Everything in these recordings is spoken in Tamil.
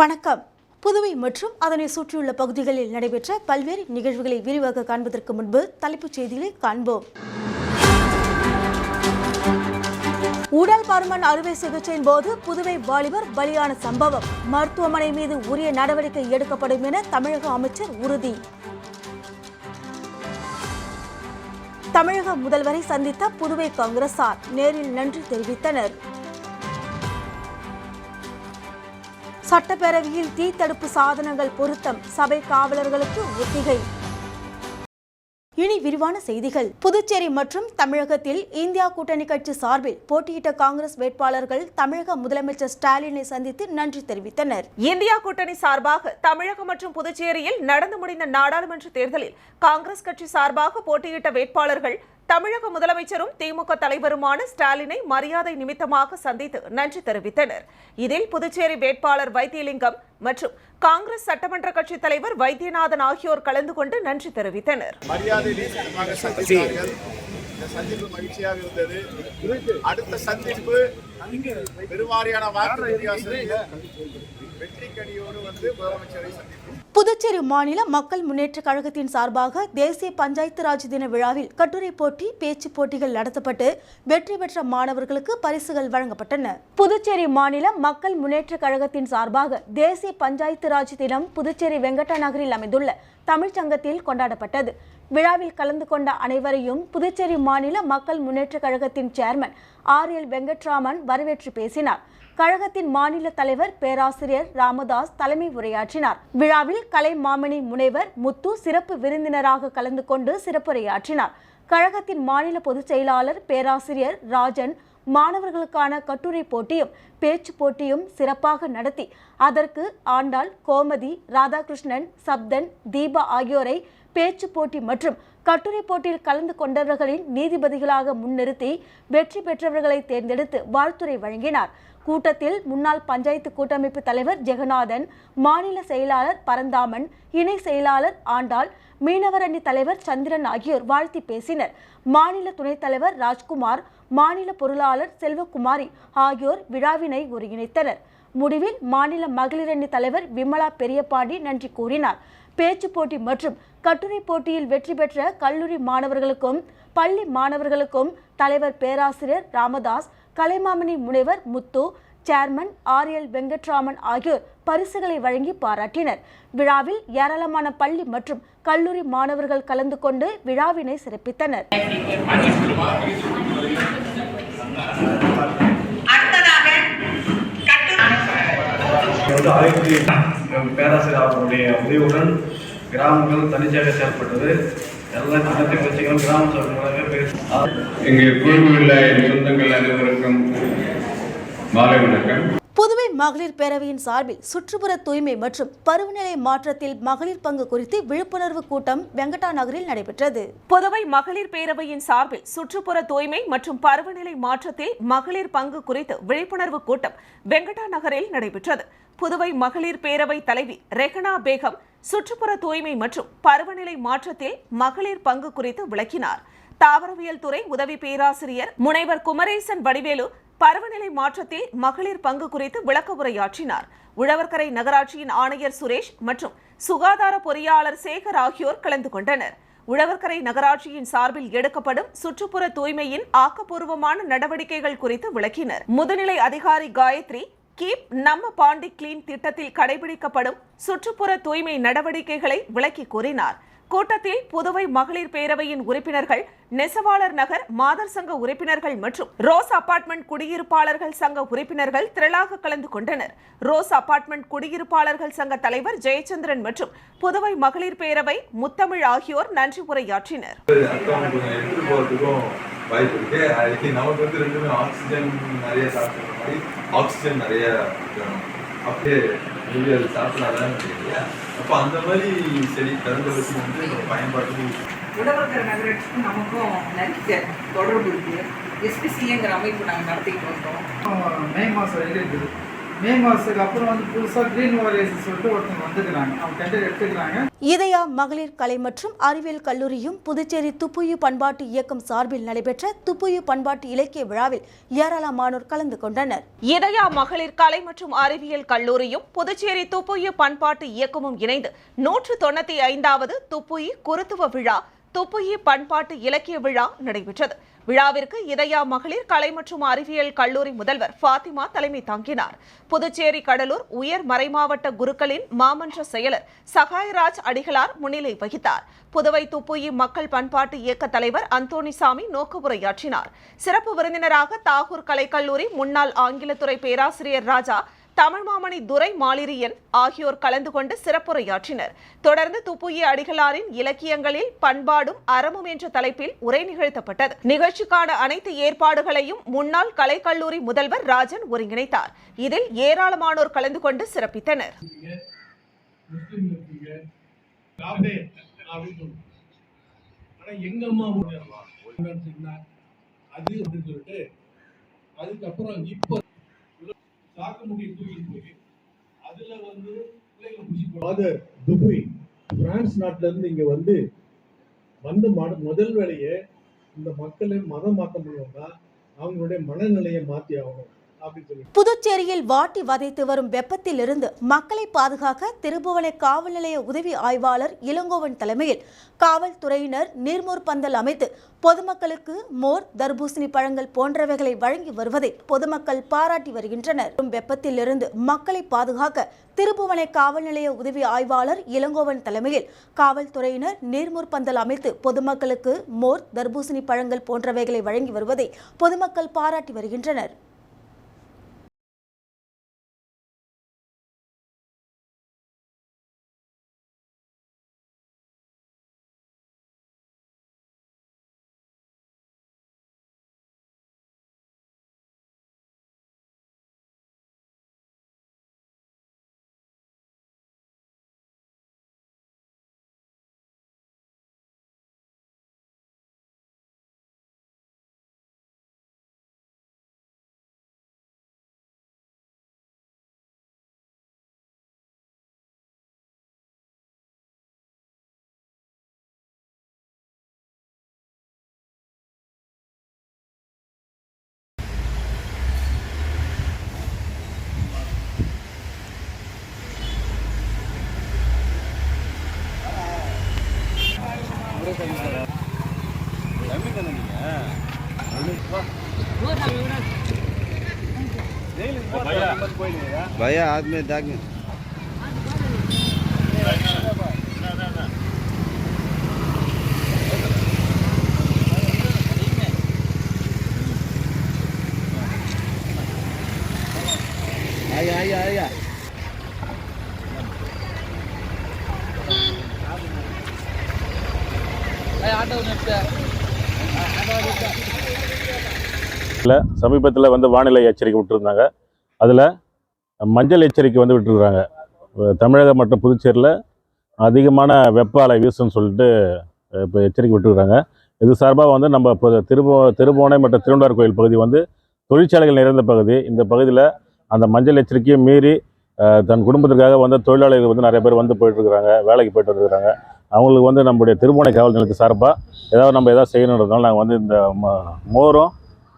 வணக்கம். புதுவை மற்றும் அதனை சுற்றியுள்ள பகுதிகளில் நடைபெற்ற பல்வேறு நிகழ்வுகளை விரிவாக காண்பதற்கு முன்பு தலைப்புச் செய்திகளை காண்போம். உடல் பருமன் அறுவை சிகிச்சையின் போது புதுவை வாலிபர் பலியான சம்பவம். மருத்துவமனை மீது உரிய நடவடிக்கை எடுக்கப்படும் என தமிழக அமைச்சர் உறுதி. தமிழக முதல்வரை சந்தித்த புதுவை காங்கிரசார் நேரில் நன்றி தெரிவித்தனர். சட்டப்பேரவையில் தீ தடுப்பு சாதனங்கள் பொருத்தம், சபை காவலர்களுக்கு ஒத்திகை. இனி விரிவான செய்திகள். புதுச்சேரி மற்றும் தமிழகத்தில் இந்தியா கூட்டணி கட்சி சார்பில் போட்டியிட்ட காங்கிரஸ் வேட்பாளர்கள் தமிழக முதலமைச்சர் ஸ்டாலினை சந்தித்து நன்றி தெரிவித்தனர். இந்தியா கூட்டணி சார்பாக தமிழகம் மற்றும் புதுச்சேரியில் நடந்து முடிந்த நாடாளுமன்ற தேர்தலில் காங்கிரஸ் கட்சி சார்பாக போட்டியிட்ட வேட்பாளர்கள் தமிழக முதலமைச்சரும் திமுக தலைவருமான ஸ்டாலினை மரியாதை நிமித்தமாக சந்தித்து நன்றி தெரிவித்தனர். இதில் புதுச்சேரி வேட்பாளர் வைத்தியலிங்கம் மற்றும் காங்கிரஸ் சட்டமன்ற கட்சி தலைவர் வைத்தியநாதன் ஆகியோர் கலந்து கொண்டு நன்றி தெரிவித்தனர். சந்திப்பு மகிழ்ச்சியாக இருந்தது. அடுத்த சந்திப்பு பெருவாரியான வாக்கு வித்தியாசத்தில் வெற்றிக்கடியோடு வந்து முதலமைச்சரை சந்திப்போம். புதுச்சேரி மாநில மக்கள் முன்னேற்ற கழகத்தின் சார்பாக தேசிய பஞ்சாயத்து ராஜ் தின விழாவில் கட்டுரை போட்டி, பேச்சு போட்டிகள் நடத்தப்பட்டு வெற்றி பெற்ற மாணவர்களுக்கு பரிசுகள் வழங்கப்பட்டன. புதுச்சேரி மாநில மக்கள் முன்னேற்ற கழகத்தின் சார்பாக தேசிய பஞ்சாயத்து ராஜ் தினம் புதுச்சேரி வெங்கடா நகரில் அமைந்துள்ள தமிழ்ச்சங்கத்தில் கொண்டாடப்பட்டது. விழாவில் கலந்து கொண்ட அனைவரையும் புதுச்சேரி மாநில மக்கள் முன்னேற்ற கழகத்தின் சேர்மன் RL வெங்கட்ராமன் வரவேற்று பேசினார். கழகத்தின் மாநில தலைவர் பேராசிரியர் ராமதாஸ் தலைமை உரையாற்றினார். விழாவில் கலை மாமணி முனைவர் முத்து சிறப்பு விருந்தினராக கலந்து கொண்டு சிறப்புரையாற்றினார். கழகத்தின் மாநில பொதுச் செயலாளர் பேராசிரியர் ராஜன் மாணவர்களுக்கான கட்டுரை போட்டியும் பேச்சு போட்டியும் சிறப்பாக நடத்தி அதற்கு ஆண்டாள், கோமதி, ராதாகிருஷ்ணன், சப்தன், தீபா ஆகியோரை பேச்சு போட்டி மற்றும் கட்டுரை போட்டியில் கலந்து கொண்டவர்களின் நீதிபதிகளாக முன்னிறுத்தி வெற்றி பெற்றவர்களை தேர்ந்தெடுத்து வாழ்த்துரை வழங்கினார். கூட்டத்தில் முன்னாள் பஞ்சாயத்து கூட்டமைப்பு தலைவர் ஜெகநாதன், மாநில செயலாளர் பரந்தாமன், இணை செயலாளர் ஆண்டாள், மீனவர் அணி தலைவர் சந்திரன் ஆகியோர் வாழ்த்தி பேசினர். மாநில துணைத் தலைவர் ராஜ்குமார், மாநில பொருளாளர் செல்வகுமாரி ஆகியோர் விழாவினை ஒருங்கிணைத்தனர். முடிவில் மாநில மகளிர் அணி தலைவர் விமலா பெரியபாண்டி நன்றி கூறினார். பேச்சு போட்டி மற்றும் கட்டுரை போட்டியில் வெற்றி பெற்ற கல்லூரி மாணவர்களுக்கும் பள்ளி மாணவர்களுக்கும் தலைவர் பேராசிரியர் ராமதாஸ், கலைமாமணி முனைவர் முத்து, சேர்மன் RL வெங்கட்ராமன் ஆகியோர் பரிசுகளை வழங்கி பாராட்டினர். விழாவில் ஏராளமான பள்ளி மற்றும் கல்லூரி மாணவர்கள் கலந்து கொண்டு விழாவினை சிறப்பித்தனர். பேராசிரியர் அவர்களுடைய உதவியுடன் கிராமங்கள் தனிச்சாக செயல்பட்டது. எல்லா சின்ன கட்சிகளும் கிராம சபைகளாக பேசி இங்கே குழுவில் சொந்தங்கள் அனைவருக்கும் மாலை வணக்கம். புதுவை மகளிர் பேரவையின் சார்பில் சுற்றுப்புற தூய்மை மற்றும் பருவநிலை மாற்றத்தில் மகளிர் பங்கு குறித்து விழிப்புணர்வு கூட்டம் வெங்கடா நகரில் நடைபெற்றது. புதுவை மகளிர் பேரவையின் சார்பில் சுற்றுப்புற தூய்மை மற்றும் பருவநிலை மாற்றத்தில் மகளிர் பங்கு குறித்து விழிப்புணர்வு கூட்டம் வெங்கடா நகரில் நடைபெற்றது. புதுவை மகளிர் பேரவை தலைவி ரெஹனா பேகம் சுற்றுப்புற தூய்மை மற்றும் பருவநிலை மாற்றத்தில் மகளிர் பங்கு குறித்து விளக்கினார். தாவரவியல் துறை உதவி பேராசிரியர் முனைவர் குமரேசன் வடிவேலு பருவநிலை மாற்றத்தில் மகளிர் பங்கு குறித்து விளக்க உரையாற்றினார். உழவர்கரை நகராட்சியின் ஆணையர் சுரேஷ் மற்றும் சுகாதார பொறியாளர் சேகர் ஆகியோர் கலந்து கொண்டனர். உழவர்கரை நகராட்சியின் சார்பில் எடுக்கப்படும் சுற்றுப்புற தூய்மையின் ஆக்கப்பூர்வமான நடவடிக்கைகள் குறித்து விளக்கினர். முதுநிலை அதிகாரி காயத்ரி கீப் நம்ம பாண்டி கிளீன் திட்டத்தில் கடைபிடிக்கப்படும் சுற்றுப்புற தூய்மை நடவடிக்கைகளை விளக்கி கூறினார். கூட்டத்தில் புதுவை மகளிர் பேரவையின் உறுப்பினர்கள், நெசவாளர் நகர் மாதர் சங்க உறுப்பினர்கள் மற்றும் ரோஸ் அபார்ட்மெண்ட் குடியிருப்பாளர்கள் சங்க உறுப்பினர்கள் திரளாக கலந்து கொண்டனர். ரோஸ் அபார்ட்மெண்ட் குடியிருப்பாளர்கள் சங்க தலைவர் ஜெயச்சந்திரன் மற்றும் புதுவை மகளிர் பேரவை முத்தமிழ் ஆகியோர் நன்றி உரையாற்றினர். வாய்ப்பு இருக்கு. அதுக்கு நமக்கு வந்து ரெண்டுமே ஆக்சிஜன் நிறைய சாப்பிட்ற மாதிரி ஆக்சிஜன் நிறைய வேணும். அப்படியே அது சாப்பிடாதான் தெரியல. அப்போ அந்த மாதிரி சரி கருந்த வச்சு வந்து நம்ம பயன்பாட்டுக்கு உழவர்கரை நகராட்சிக்கும் நமக்கும் நிறைய தொடர்பு இருக்கு. SPCங்கிற அமைப்பு நாங்கள் நடத்திக்கிட்டு வந்தோம். மே மாதம் வரைக்கும் இருக்குது. மே மாதத்துக்கு அப்புறம் வந்து புதுசாக க்ரீன் வாரியர்ஸ் சொல்லிட்டு ஒருத்தவங்க வந்துக்கிறாங்க, அவங்க டெண்டர் எடுத்துக்கிறாங்க. இதயா மகளிர் கலை மற்றும் அறிவியல் கல்லூரியும் புதுச்சேரி துப்புயு பண்பாட்டு இயக்கம் சார்பில் நடைபெற்ற துப்புயு பண்பாட்டு இலக்கிய விழாவில் ஏராளமானோர் கலந்து கொண்டனர். இதயா மகளிர் கலை மற்றும் அறிவியல் கல்லூரியும் புதுச்சேரி துப்புயு பண்பாட்டு இயக்கமும் இணைந்து 195வது துப்புயு குருத்துவ விழா துப்புயு பண்பாட்டு இலக்கிய விழா நடைபெற்றது. விழாவிற்கு இதயா மகளிர் கலை மற்றும் அறிவியல் கல்லூரி முதல்வர் ஃபாத்திமா தலைமை தாங்கினார். புதுச்சேரி கடலூர் உயர் மறைமாவட்ட குருக்களின் மாமன்ற செயலர் சகாயராஜ் அடிகளார் முன்னிலை வகித்தார். புதுவை துப்புயு மக்கள் பண்பாட்டு இயக்க தலைவர் அந்தோணிசாமி நோக்க உரையாற்றினார். சிறப்பு விருந்தினராக தாகூர் கலைக்கல்லூரி முன்னாள் ஆங்கிலத்துறை பேராசிரியர் ராஜா, தமிழ் மாமணி துரை மாலிரியன் ஆகியோர் கலந்து கொண்டு சிறப்புரையாற்றினர். தொடர்ந்து துப்புயு அடிகளாரின் இலக்கியங்களில் பண்பாடும் அறமும் என்ற தலைப்பில் உரை நிகழ்த்தப்பட்டது. நிகழ்ச்சிக்கான அனைத்து ஏற்பாடுகளையும் முன்னாள் கலைக்கல்லூரி முதல்வர் ராஜன் ஒருங்கிணைத்தார். இதில் ஏராளமானோர் கலந்து கொண்டு சிறப்பித்தனர். அதுக்கப்புறம் இப்போ சாக்குமுடி தூக்கிட்டு போய் அதுல வந்து பிள்ளைகளை பிடிச்சி துபை பிரான்ஸ் நாட்டுல இருந்து இங்க வந்து முதல் வேலையை இந்த மக்களை மதம் மாற்ற முடியும்னா அவங்களுடைய மனநிலையை மாற்றி ஆகணும். புதுச்சேரியில் வாட்டி வதைத்து வரும் வெப்பத்தில் இருந்து மக்களை பாதுகாக்க திருபுவனை காவல் நிலைய உதவி ஆய்வாளர் இளங்கோவன் தலைமையில் காவல்துறையினர் நீர்மோர் பந்தல் அமைத்து பொதுமக்களுக்கு மோர், தர்பூசணி பழங்கள் போன்றவைகளை வழங்கி வருவதை பொதுமக்கள் பாராட்டி வருகின்றனர். வெப்பத்தில் இருந்து மக்களை பாதுகாக்க திருபுவனை காவல் நிலைய உதவி ஆய்வாளர் இளங்கோவன் தலைமையில் காவல்துறையினர் நீர்மோர் பந்தல் அமைத்து பொதுமக்களுக்கு மோர், தர்பூசணி பழங்கள் போன்றவைகளை வழங்கி வருவதை பொதுமக்கள் பாராட்டி வருகின்றனர். भैया हाथ में दाग में आया சமீபத்தில் வந்து வானிலை எச்சரிக்கை விட்டுருந்தாங்க. அதில் மஞ்சள் எச்சரிக்கை வந்து விட்டுருக்குறாங்க. தமிழகம் மற்றும் புதுச்சேரியில் அதிகமான வெப்ப அலை வீசுன்னு சொல்லிட்டு இப்போ எச்சரிக்கை விட்டுருக்குறாங்க. இது சார்பாக வந்து நம்ம இப்போ திருபுவனை மற்றும் திருவண்டார் கோயில் பகுதி வந்து தொழிற்சாலைகள் நிறைந்த பகுதி. இந்த பகுதியில் அந்த மஞ்சள் எச்சரிக்கையை மீறி தன் குடும்பத்திற்காக வந்து தொழிலாளர்கள் வந்து நிறைய பேர் வந்து போயிட்டுருக்குறாங்க, வேலைக்கு போயிட்டு வந்துருக்குறாங்க. அவங்களுக்கு வந்து நம்முடைய திருபுவனை காவல் நிலையத்து சார்பாக ஏதாவது செய்யணுன்றதுனால நாங்கள் வந்து இந்த மோரும்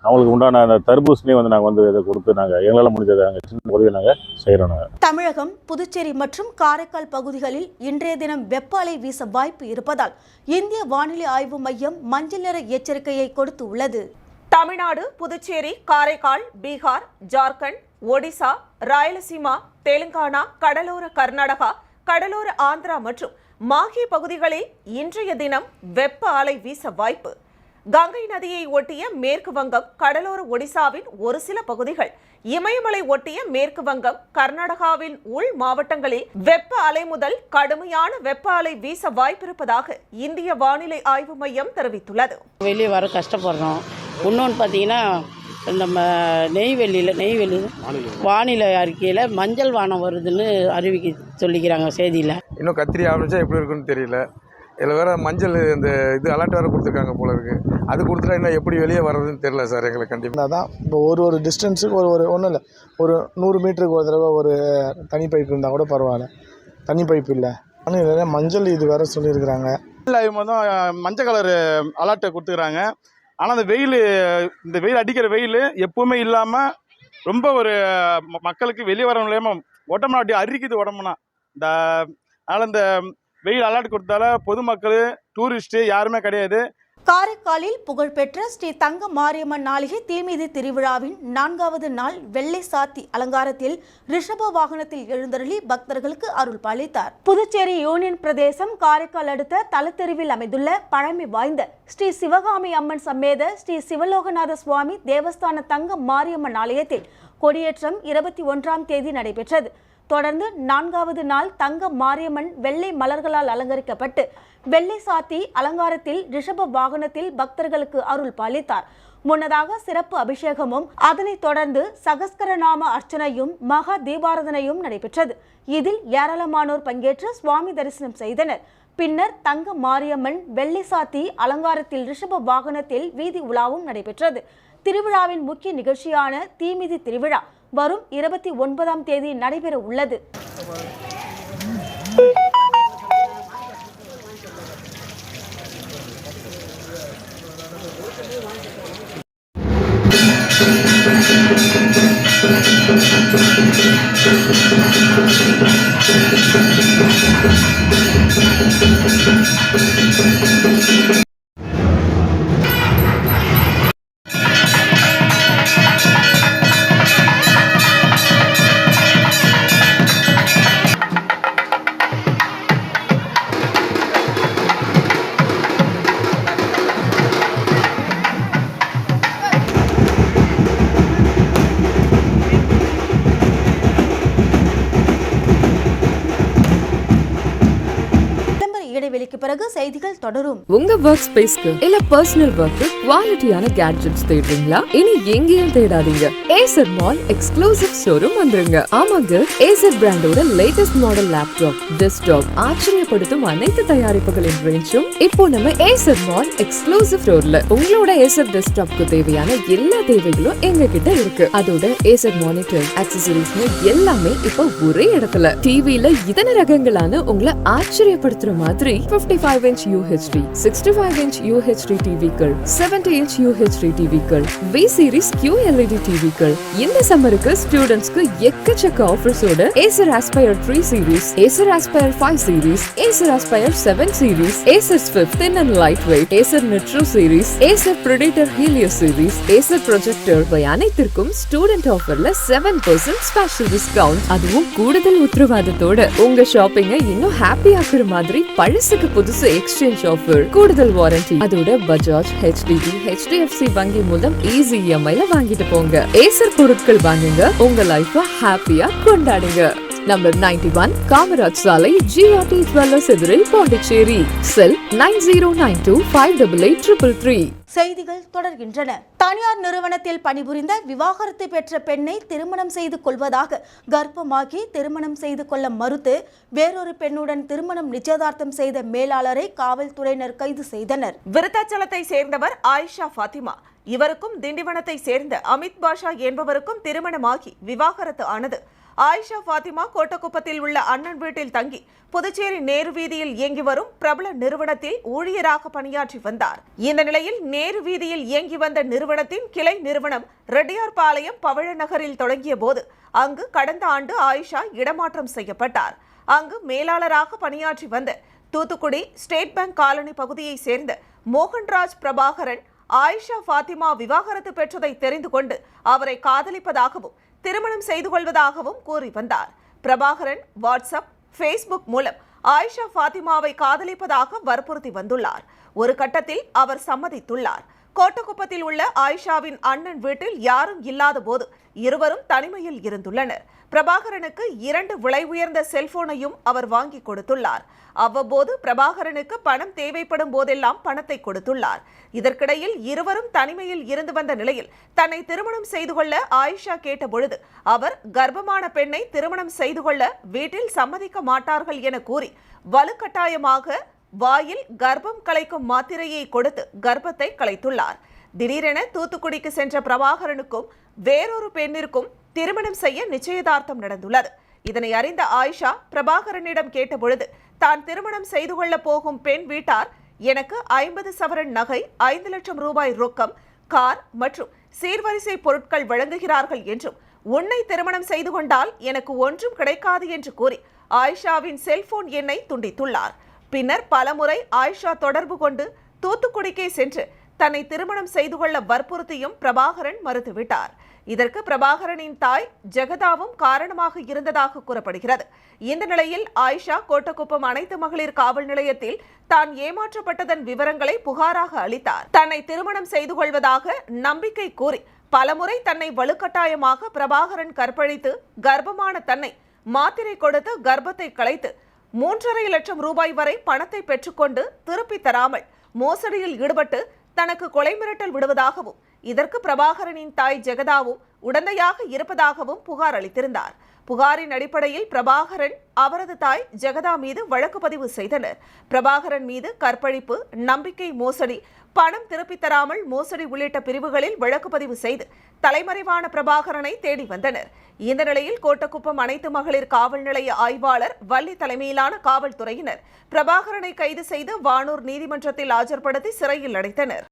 அவங்களுக்கு உண்டான அந்த தர்பூசணியை வந்து நாங்கள் வந்து இதை கொடுத்து நாங்கள் எங்களால் முடிஞ்சதை நாங்கள் சின்ன உதவி நாங்கள் செய்கிறோம். தமிழகம், புதுச்சேரி மற்றும் காரைக்கால் பகுதிகளில் இன்றைய தினம் வெப்ப அலை வீச வாய்ப்பு இருப்பதால் இந்திய வானிலை ஆய்வு மையம் மஞ்சள் நிற எச்சரிக்கையை கொடுத்து உள்ளது. தமிழ்நாடு, புதுச்சேரி, காரைக்கால், பீகார், ஜார்க்கண்ட், ஒடிசா, ராயலசீமா, தெலுங்கானா, கடலோர கர்நாடகா, கடலோர ஆந்திரா மற்றும் மாஹே பகுதிகளில் இன்றைய தினம் வெப்ப அலை வீச வாய்ப்பு. கங்கை நதியை ஒட்டிய மேற்கு வங்கம், கடலோர ஒடிசாவின் ஒரு சில பகுதிகள், இமயமலை ஒட்டிய மேற்கு வங்கம், கர்நாடகாவின் உள் மாவட்டங்களில் வெப்ப அலை முதல் கடுமையான வெப்ப அலை வீச வாய்ப்பிருப்பதாக இந்திய வானிலை ஆய்வு மையம் தெரிவித்துள்ளது. வெளியே வர கஷ்டப்படுறோம். இன்னொன்று பார்த்தீங்கன்னா நம்ம நெய்வேலி வானிலை அறிக்கையில் மஞ்சள் வானம் வருதுன்னு சொல்லிக்கிறாங்க செய்தியில். இன்னும் கத்திரி ஆரம்பிச்சா எப்படி இருக்குன்னு தெரியல. இதில் வேறு மஞ்சள் இந்த இது அலர்ட் வேறு கொடுத்துருக்காங்க போல இருக்குது. அது கொடுத்துட்டா இன்னும் எப்படி வெளியே வர்றதுன்னு தெரில சார் எங்களுக்கு. கண்டிப்பாக தான் இப்போ ஒரு டிஸ்டன்ஸுக்கு ஒரு ஒன்றும் இல்லை, ஒரு 100 மீட்டருக்கு ஒரு தடவை ஒரு தனி பைப் இருந்தால் கூட பரவாயில்ல. தனி பைப் இல்லை, ஆனால் இதில் மஞ்சள் இது வேறு சொல்லியிருக்கிறாங்க. மொத்தம் மஞ்சள் கலர் அலர்ட்டை கொடுத்துக்கிறாங்க. ஆனால் இந்த வெயில் அடிக்கிற வெயில் எப்போவுமே இல்லாமல் ரொம்ப ஒரு மக்களுக்கு வெளியே வர முடியாமல் உடம்புனா அப்படி அரிக்குது உடம்புனா. அதனால் இந்த வெயில் அலர்ட் கொடுத்தால பொதுமக்கள் டூரிஸ்ட்டு யாருமே கிடையாது. காரைக்காலில் புகழ்பெற்ற ஸ்ரீ தங்க மாரியம்மன் நாளிகை தீமிதி திருவிழாவின் 4வது நாள் வெள்ளை சாத்தி அலங்காரத்தில் ரிஷப வாகனத்தில் எழுந்தருளி பக்தர்களுக்கு அருள் பாலித்தார். புதுச்சேரி யூனியன் பிரதேசம் காரைக்கால் அடுத்த தலத்தெருவில் அமைந்துள்ள பழமை வாய்ந்த ஸ்ரீ சிவகாமி அம்மன் சம்மேத ஸ்ரீ சிவலோகநாத சுவாமி தேவஸ்தான தங்க மாரியம்மன் ஆலயத்தில் கொடியேற்றம் 21ஆம் தேதி நடைபெற்றது. தொடர்ந்து 4வது நாள் தங்க மாரியம்மன் வெள்ளை மலர்களால் அலங்கரிக்கப்பட்டு வெள்ளை சாத்தி அலங்காரத்தில் ரிஷப வாகனத்தில் பக்தர்களுக்கு அருள் பாலித்தார். முன்னதாக சிறப்பு அபிஷேகமும் அதனைத் தொடர்ந்து சகஸ்கரநாம அர்ச்சனையும் மகா தீபாராதனையும் நடைபெற்றது. இதில் ஏராளமானோர் பங்கேற்று சுவாமி தரிசனம் செய்தனர். பின்னர் தங்க மாரியம்மன் வெள்ளை சாத்தி அலங்காரத்தில் ரிஷப வாகனத்தில் வீதி உலாவும் நடைபெற்றது. திருவிழாவின் முக்கிய நிகழ்ச்சியான தீமிதி திருவிழா வரும் 29ஆம் தேதி நடைபெற உள்ளது. இடைவெளிக்கு பிறகு செய்திகள் தொடரும். உங்க ஒர்க் ஸ்பேஸ்க்கு இல்ல பர்சனல் ஒர்க்கு குவாலிட்டியான கேட்ஜெட்ஸ் தேடுறீங்களா? இனி எங்கேயும் தேடாதீங்க, ஏசர் மால் எக்ஸ்க்ளூசிவ் ஷோரூம் வந்துருங்க. ஆமாங்க, ஏசர் பிராண்டோட லேட்டஸ்ட் மாடல் லேப்டாப், டெஸ்க்டாப், ஆச்சரியப்படுத்தும் அனைத்து தயாரிப்புகளின் ரேஞ்சும் இப்போ நம்ம ஏசர் மால் எக்ஸ்க்ளூசிவ் ஸ்டோர்ல. உங்களோட ஏசர் டெஸ்க்டாப்க்கு தேவையான எல்லா தேவைகளும் எங்க கிட்ட இருக்கு. அதோட ஏசர் மானிட்டர், ஆக்சசரிஸ்னு எல்லாமே இப்போ ஒரே இடத்துல. டிவில இதன ரகங்களான உங்களை ஆச்சரியப்படுத்துற மாதிரி 55-inch UHD, 65-inch UHD டிவிக்கள், 70-inch UHD டிவிக்கள், V series QLED டிவிக்கள். இந்த சம்மருக்கு ஸ்டூடண்ட்ஸ்க்கு எக்கச்சக்க ஆஃபர்ஸோட Acer Aspire 3 series, Acer Aspire 5 series, Acer Aspire 7 series, Acer Swift thin and lightweight, Acer Nitro series, Acer Predator Helio series, Acer Projector அனைத்திற்கும் ஸ்டூடெண்ட் ஆஃபர்ல 7% ஸ்பெஷல் டிஸ்கவுண்ட். அதுவும் கூடுதல் உத்தரவாதத்தோட உங்க ஷாப்பிங்கை இன்னும் ஹாப்பி ஆக்குற மாதிரி பழசுக்கு புதுசு எக்ஸ்சேஞ்ச் ஆஃபர், கூடுதல் வாரண்டி. அதோட பஜாஜ், HDB, HDFC வங்கி மூலம் ஈஸி EMI-ல வாங்கிட்டு போங்க. ஏசர் பொருட்கள் வாங்குங்க, உங்க லைஃபை ஹாப்பியா கொண்டாடுங்க. நம்பர் 91 காமராஜ் சாலை, GRT ஜுவல்லர்ஸ் எதிரில், பாண்டிச்சேரி. செல் 9092588333. செய்திகள் தொடர்கின்றன. தனியார் நிறுவனத்தில் பணிபுரிந்த விவாகரத்து பெற்ற பெண்ணை திருமணம் செய்து கொள்வதாக கர்ப்பமாகி திருமணம் செய்து கொள்ள மறுத்து வேறொரு பெண்ணுடன் திருமணம் நிச்சயதார்த்தம் செய்த மேலாளரை காவல்துறையினர் கைது செய்தனர். விருத்தாச்சலத்தை சேர்ந்தவர் ஆயிஷா ஃபாத்திமா. இவருக்கும் திண்டிவனத்தை சேர்ந்த அமித் பாஷா என்பவருக்கும் திருமணமாகி விவாகரத்து ஆனது. ஆயிஷா ஃபாத்திமா கோட்டக்குப்பத்தில் உள்ள அண்ணன் வீட்டில் தங்கி புதுச்சேரி நேரு வீதியில் இயங்கி வரும் பிரபல நிறுவனத்தில் ஊழியராக பணியாற்றி வந்தார். இந்த நிலையில் நேரு வீதியில் இயங்கி வந்த நிறுவனத்தின் கிளை நிறுவனம் ரெட்டியார்பாளையம் பவழநகரில் தொடங்கிய போது அங்கு கடந்த ஆண்டு ஆயிஷா இடமாற்றம் செய்யப்பட்டார். அங்கு மேலாளராக பணியாற்றி வந்த தூத்துக்குடி ஸ்டேட் பேங்க் காலனி பகுதியை சேர்ந்த மோகன்ராஜ் பிரபாகரன் ஆயிஷா ஃபாத்திமா விவாகரத்து பெற்றதை தெரிந்து கொண்டு அவரை காதலிப்பதாகவும் திருமணம் செய்து கொள்வதாகவும் கூறி வந்தார். பிரபாகரன் வாட்ஸ்அப், ஃபேஸ்புக் மூலம் ஆயிஷா ஃபாத்திமாவை காதலிப்பதாக வற்புறுத்தி வந்துள்ளார். ஒரு கட்டத்தில் அவர் சம்மதித்துள்ளார். கோட்டக்குப்பத்தில் உள்ள ஆயிஷாவின் அண்ணன் வீட்டில் யாரும் இல்லாத போது இருவரும் தனிமையில் இருந்துள்ளனர். பிரபாகரனுக்கு 2 விலை உயர்ந்த செல்போனையும் அவர் வாங்கி கொடுத்துள்ளார். அவ்வப்போது பிரபாகரனுக்கு பணம் தேவைப்படும் போதெல்லாம் பணத்தை கொடுத்துள்ளார். இதற்கிடையில் இருவரும் தனிமையில் இருந்து வந்த நிலையில் தன்னை திருமணம் செய்து கொள்ள ஆயிஷா கேட்ட பொழுது அவர் கர்ப்பமான பெண்ணை திருமணம் செய்து கொள்ள வீட்டில் சம்மதிக்க மாட்டார்கள் என கூறி வலுக்கட்டாயமாக வாயில் கர்ப்பம் கலைக்கும் மாத்திரையை கொடுத்து கர்ப்பத்தை கலைத்துள்ளார். திடீரென தூத்துக்குடிக்கு சென்ற பிரபாகரனுக்கும் வேறொரு பெண்ணிற்கும் திருமணம் செய்ய நிச்சயதார்த்தம் நடந்துள்ளது. இதனை அறிந்த ஆயிஷா பிரபாகரனிடம் கேட்டபொழுது தான் திருமணம் செய்து கொள்ள போகும் பெண் வீட்டார் எனக்கு 50 சவரன் நகை, 5 லட்சம் ரூபாய் ரொக்கம், கார் மற்றும் சீர்வரிசை பொருட்கள் வழங்குகிறார்கள் என்றும் உன்னை திருமணம் செய்து கொண்டால் எனக்கு ஒன்றும் கிடைக்காது என்று கூறி ஆயிஷாவின் செல்போன் எண்ணை துண்டித்துள்ளார். பின்னர் பலமுறை ஆயிஷா தொடர்பு கொண்டு தூத்துக்குடிக்கே சென்று தன்னை திருமணம் செய்து கொள்ள வற்புறுத்தியும் பிரபாகரன் மறுத்துவிட்டார். இதற்கு பிரபாகரனின் தாய் ஜெகதாவும் காரணமாக இருந்ததாக கூறப்படுகிறது. இந்த நிலையில் ஆயிஷா கோட்டக்குப்பம் அனைத்து மகளிர் காவல் நிலையத்தில் தான் ஏமாற்றப்பட்டதன் விவரங்களை புகாராக அளித்தார். தன்னை திருமணம் செய்து கொள்வதாக நம்பிக்கை கூறி பலமுறை தன்னை வலுக்கட்டாயமாக பிரபாகரன் கற்பழித்து கர்ப்பமான தன்னை மாத்திரை கொடுத்து கர்ப்பத்தை கலைத்து 3.5 லட்சம் ரூபாய் வரை பணத்தை பெற்றுக்கொண்டு திருப்பி தராமல் மோசடியில் ஈடுபட்டு தனக்கு கொலை மிரட்டல் விடுவதாகவும் இதற்கு பிரபாகரனின் தாய் ஜெகதாவும் உடந்தையாக இருப்பதாகவும் புகார் அளித்திருந்தார். புகாரின் அடிப்படையில் பிரபாகரன் அவரது தாய் ஜெகதா மீது வழக்கு பதிவு செய்தனர். பிரபாகரன் மீது கற்பழிப்பு, நம்பிக்கை மோசடி, பணம் திருப்பித் தராமல் மோசடி உள்ளிட்ட பிரிவுகளில் வழக்கு பதிவு செய்து தலைமறைவான பிரபாகரனை தேடி வந்தனர். இந்த நிலையில் கோட்டக்குப்பம் அனைத்து மகளிர் காவல் நிலைய ஆய்வாளர் வள்ளி தலைமையிலான காவல்துறையினர் பிரபாகரனை கைது செய்து வானூர் நீதிமன்றத்தில் ஆஜர்படுத்தி சிறையில் அடைத்தனர்.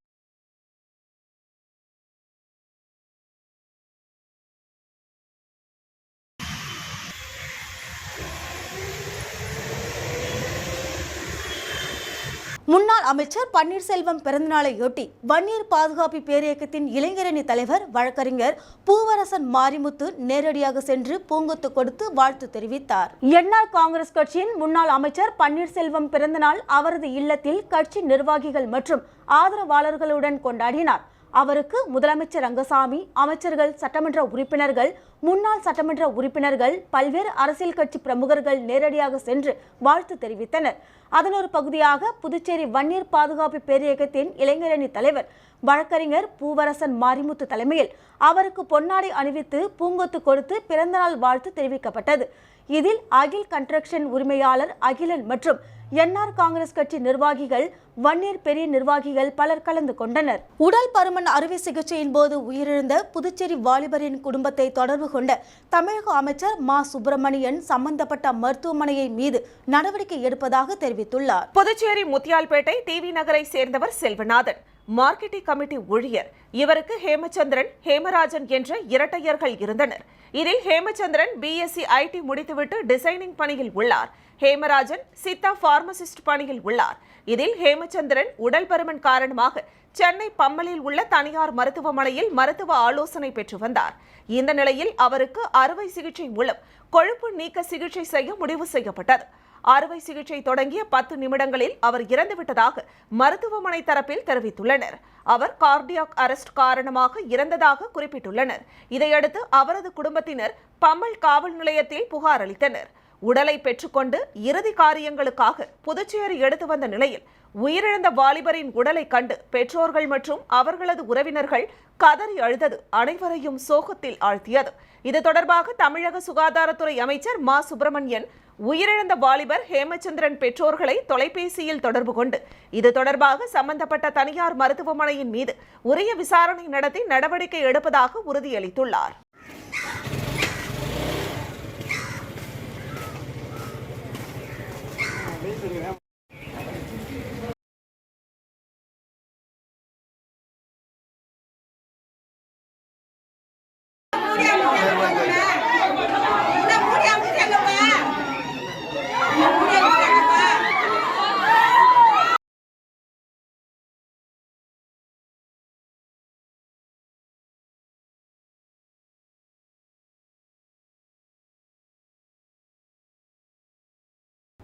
முன்னாள் அமைச்சர் பன்னீர்செல்வம் பிறந்தநாளையொட்டி வன்னியர் பாதுகாப்பு பேரியக்கத்தின் இளைஞரணி தலைவர் வழக்கறிஞர் பூவரசன் மாரிமுத்து நேரடியாக சென்று பூங்கொத்து கொடுத்து வாழ்த்து தெரிவித்தார். என்ஆர் காங்கிரஸ் கட்சியின் முன்னாள் அமைச்சர் பன்னீர்செல்வம் பிறந்தநாள் அவரது இல்லத்தில் கட்சி நிர்வாகிகள் மற்றும் ஆதரவாளர்களுடன் கொண்டாடினார். அவருக்கு முதலமைச்சர் ரங்கசாமி, அமைச்சர்கள், சட்டமன்ற உறுப்பினர்கள், முன்னாள் சட்டமன்ற உறுப்பினர்கள், பல்வேறு அரசியல் கட்சி பிரமுகர்கள் நேரடியாக சென்று வாழ்த்து தெரிவித்தனர். அதன் ஒரு பகுதியாக புதுச்சேரி வன்னியர் பாதுகாப்பு பேரியக்கத்தின் இளைஞரணி தலைவர் வழக்கறிஞர் பூவரசன் மாரிமுத்து தலைமையில் அவருக்கு பொன்னாடை அணிவித்து பூங்கொத்து கொடுத்து பிறந்தநாள் வாழ்த்து தெரிவிக்கப்பட்டது. இதில் அகில் கன்ஸ்ட்ரக்ஷன் உரிமையாளர் அகிலன் மற்றும் என்ஆர் காங்கிரஸ் கட்சி நிர்வாகிகள், வன்னியர் பெரிய நிர்வாகிகள் பலர் கலந்து கொண்டனர். உடல் பருமன் அறுவை சிகிச்சையின் போது உயிரிழந்த புதுச்சேரி வாலிபரின் குடும்பத்தை தொடர்பு கொண்ட தமிழக அமைச்சர் மா சுப்பிரமணியன் சம்பந்தப்பட்ட மருத்துவமனையை மீது நடவடிக்கை எடுப்பதாக தெரிவித்துள்ளார். புதுச்சேரி முத்தியால்பேட்டை டிவி நகரை சேர்ந்தவர் செல்வநாதன், மார்க்கெட்டிங் கமிட்டி ஊழியர். இவருக்கு ஹேமச்சந்திரன், ஹேமராஜன் என்ற இரட்டையர்கள் இருந்தனர். இதில் ஹேமச்சந்திரன் பிஎஸ்சி ஐடி முடித்துவிட்டு டிசைனிங் பணியில் உள்ளார். ஹேமராஜன் சித்தா பார்மசிஸ்ட் பணியில் உள்ளார். இதில் ஹேமச்சந்திரன் உடல் பருமன் காரணமாக சென்னை பம்மலில் உள்ள தனியார் மருத்துவமனையில் மருத்துவ ஆலோசனை பெற்று வந்தார். இந்த நிலையில் அவருக்கு அறுவை சிகிச்சை மூலம் கொழுப்பு நீக்க சிகிச்சை செய்ய முடிவு செய்யப்பட்டது. அறுவை சிகிச்சை தொடங்கிய 10 நிமிடங்களில் அவர் இறந்துவிட்டதாக மருத்துவமனை தரப்பில் தெரிவித்துள்ளனர். அவர் கார்டியாக் அரெஸ்ட் காரணமாக இறந்ததாக குறிப்பிட்டுள்ளனர். இதையடுத்து அவரது குடும்பத்தினர் பம்மல் காவல் நிலையத்தில் புகார் அளித்தனர். உடலை பெற்றுக்கொண்டு இறுதி காரியங்களுக்காக புதுச்சேரி எடுத்து வந்த நிலையில் உயிரிழந்த வாலிபரின் உடலை கண்டு பெற்றோர்கள் மற்றும் அவர்களது உறவினர்கள் கதறி அழுதது அனைவரையும் சோகத்தில் ஆழ்த்தியது. இது தொடர்பாக தமிழக சுகாதாரத்துறை அமைச்சர் மா சுப்பிரமணியன் உயிரிழந்த வாலிபர் ஹேமச்சந்திரன் பெற்றோர்களை தொலைபேசியில் தொடர்பு கொண்டு இது தொடர்பாக சம்பந்தப்பட்ட தனியார் மருத்துவமனையின் மீது உரிய விசாரணை நடத்தி நடவடிக்கை எடுப்பதாக உறுதியளித்துள்ளார்.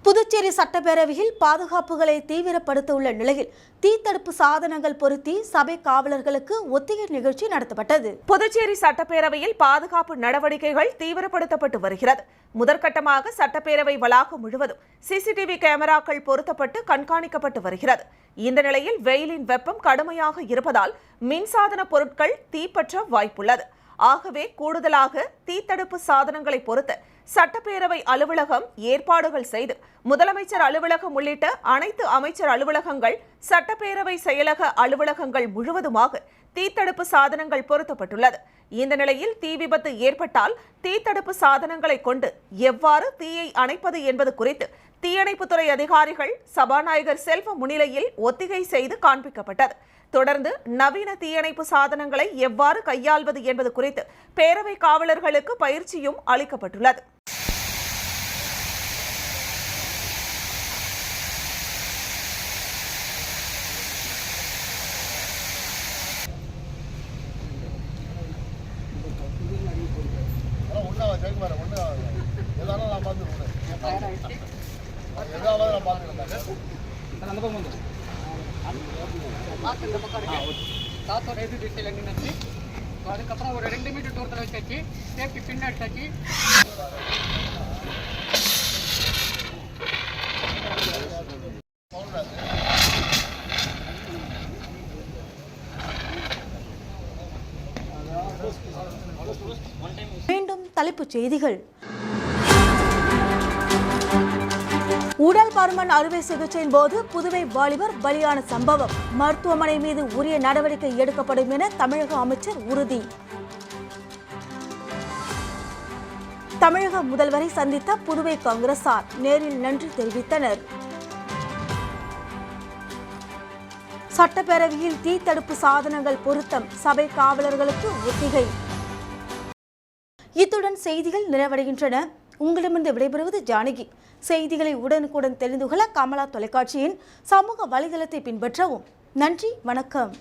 புதுச்சேரி சட்டப்பேரவையில் பாதுகாப்புகளை தீவிரப்படுத்த உள்ள நிலையில் தீத்தடுப்பு சாதனங்கள் பொருத்தி சபை காவலர்களுக்கு ஒத்திகை நிகழ்ச்சி நடத்தப்பட்டது. புதுச்சேரி சட்டப்பேரவையில் பாதுகாப்பு நடவடிக்கைகள் தீவிரப்படுத்தப்பட்டு வருகிறது. முதற்கட்டமாக சட்டப்பேரவை வளாகம் முழுவதும் சிசிடிவி கேமராக்கள் பொருத்தப்பட்டு கண்காணிக்கப்பட்டு வருகிறது. இந்த நிலையில் வெயிலின் வெப்பம் கடுமையாக இருப்பதால் மின்சாதன பொருட்கள் தீப்பற்ற வாய்ப்புள்ளது. ஆகவே கூடுதலாக தீத்தடுப்பு சாதனங்களை பொருத்த சட்டப்பேரவை அலுவலகம் ஏற்பாடுகள் செய்து முதலமைச்சர் அலுவலகம் உள்ளிட்ட அனைத்து அமைச்சர் அலுவலகங்கள், சட்டப்பேரவை செயலக அலுவலகங்கள் முழுவதுமாக தீத்தடுப்பு சாதனங்கள் பொருத்தப்பட்டுள்ளது. இந்த நிலையில் தீ விபத்து ஏற்பட்டால் தீத்தடுப்பு சாதனங்களை கொண்டு எவ்வாறு தீயை அணைப்பது என்பது குறித்து தீயணைப்புத்துறை அதிகாரிகள் சபாநாயகர் செல்வம் முன்னிலையில் ஒத்திகை செய்து காண்பிக்கப்பட்டது. தொடர்ந்து நவீன தீயணைப்பு சாதனங்களை எவ்வாறு கையாள்வது என்பது குறித்து பேரவை காவலர்களுக்கு பயிற்சியும் அளிக்கப்பட்டுள்ளது. அதுக்கப்புறம் ஒரு 2 மீட்டர் தூரத்தில் வச்சாச்சு, சேஃப்டி பின் அடிச்சாச்சு. மீண்டும் தலைப்புச் செய்திகள். உடல் பருமன் அறுவை சிகிச்சையின் போது புதுவை வாலிபர் பலியான சம்பவம். மருத்துவமனை மீது உரிய நடவடிக்கை எடுக்கப்படும் என தமிழக அமைச்சர் உறுதி. தமிழக முதல்வரை சந்தித்த புதுவை காங்கிரசார் நேரில் நன்றி தெரிவித்தனர். சட்டப்பேரவையில் தீ தடுப்பு சாதனங்கள் பொருத்தம், சபை காவலர்களுக்கு ஒத்திகை. இத்துடன் செய்திகள் நிறைவடைகின்றன. உங்களிடமிருந்து விடைபெறுவது ஜானகி. செய்திகளை உடனுக்குடன் தெரிந்து கொள்ள கமலா தொலைக்காட்சியின் சமூக வலைதளத்தை பின்பற்றவும். நன்றி, வணக்கம்.